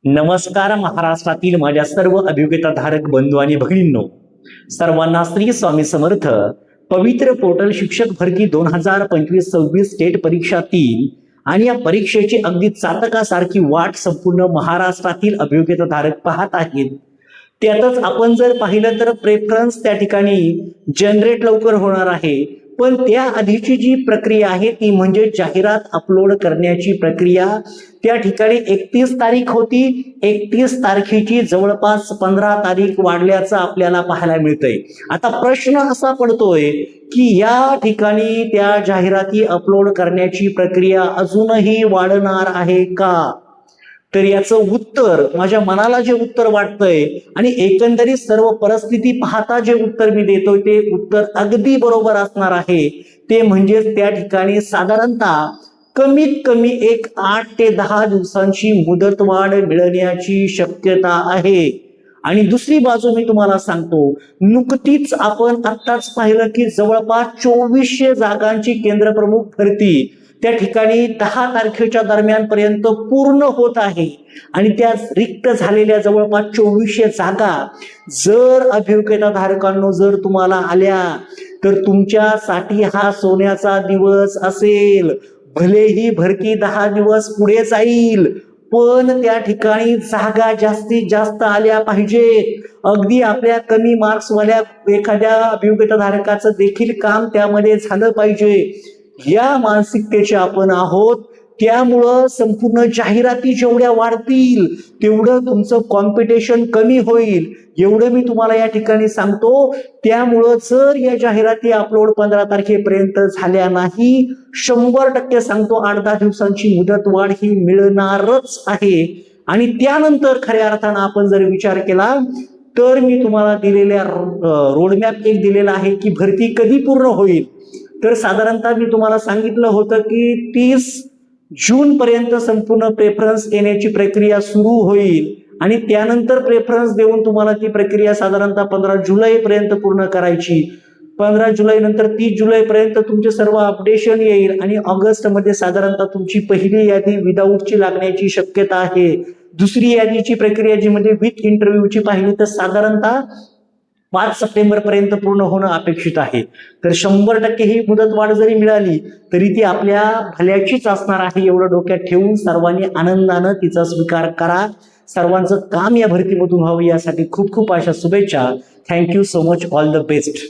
नमस्कार महाराष्ट्रातील माझ्या सर्व अभियोग्यताधारक बंधू आणि भगिनींनो, सर्वांना श्री स्वामी समर्थ. पवित्र पोर्टल शिक्षक भरती 2025-26 स्टेट परीक्षा 3 आणि या परीक्षेची अगदी चातकासारखी वाट संपूर्ण महाराष्ट्रातील अभियोग्यताधारक पाहत आहेत. त्यातच आपण जर पाहिलं तर प्रेफरन्स त्या ठिकाणी जनरेट लवकर होणार आहे, पण त्या आधीची जी प्रक्रिया आहे ती म्हणजे जाहिरात अपलोड करण्याची प्रक्रिया. त्या ठिकाणी 31 तारीख होती, 31 तारखेची जवळपास 15 तारीख वाढल्याचं आपल्याला पाहायला मिळतंय. आता प्रश्न असा पडतोय की या ठिकाणी त्या जाहिराती अपलोड करण्याची प्रक्रिया अजूनही वाढणार आहे का? तर याचं उत्तर, माझ्या मनाला जे उत्तर वाटतंय आणि एकंदरीत सर्व परिस्थिती पाहता जे उत्तर मी देतोय ते उत्तर अगदी बरोबर असणार आहे. ते म्हणजे त्या ठिकाणी साधारणतः कमीत कमी 8 ते 10 दिवसांची मुदतवाढ मिळण्याची शक्यता आहे. आणि दुसरी बाजू मी तुम्हाला सांगतो, नुकतीच आपण आत्ताच पाहिलं की जवळपास 2400 जागांची केंद्रप्रमुख भरती त्या ठिकाणी 10 तारखेच्या दरम्यान पर्यंत पूर्ण होत आहे. आणि त्या रिक्त झालेल्या जवळपास 2400 जागा जर अभियोग्यताधारकांनो जर तुम्हाला आल्या तर तुमच्यासाठी हा सोन्याचा दिवस असेल. भलेही भरती 10 दिवस पुढे जाईल, पण त्या ठिकाणी जागा जास्तीत जास्त आल्या पाहिजेत. अगदी आपल्या कमी मार्क्स वाल्या एखाद्या अभियोग्यताधारकाचं देखील काम त्यामध्ये झालं पाहिजे. या मानसिकतेचे आपण आहोत. त्यामुळं संपूर्ण जाहिराती जेवढ्या वाढतील तेवढं तुमचं कॉम्पिटिशन कमी होईल, एवढं मी तुम्हाला या ठिकाणी सांगतो. त्यामुळं जर या जाहिराती अपलोड 15 तारखेपर्यंत झाल्या नाही, 100% सांगतो 8-10 दिवसांची मुदतवाढ ही मिळणारच आहे. आणि त्यानंतर खऱ्या अर्थानं आपण जर विचार केला तर मी तुम्हाला दिलेल्या रोडमॅप एक दिलेला आहे की भरती कधी पूर्ण होईल. तर साधारणतः मी तुम्हाला सांगितलं होतं की 30 जून पर्यंत संपूर्ण प्रेफरन्स येण्याची प्रक्रिया सुरू होईल आणि त्यानंतर प्रेफरन्स देऊन तुम्हाला ती प्रक्रिया साधारणतः 15 जुलै पर्यंत पूर्ण करायची. 15 जुलै नंतर 30 जुलै पर्यंत तुमचे सर्व अपडेशन येईल आणि ऑगस्ट मध्ये साधारणतः तुमची पहिली यादी विदाऊटची लागण्याची शक्यता आहे. दुसरी यादीची प्रक्रिया जी म्हणजे विथ इंटरव्ह्यूची पाहिली तर साधारणतः 5 सप्टेंबर पर्यंत पूर्ण होणं अपेक्षित आहे. तर 100% ही मुदतवाढ जरी मिळाली तरी ती आपल्या भल्याचीच असणार आहे, एवढं डोक्यात ठेवून सर्वांनी आनंदानं तिचा स्वीकार करा. सर्वांचं काम या भरतीमधून व्हावं यासाठी खूप खूप अशा शुभेच्छा. Thank you so much. All the best.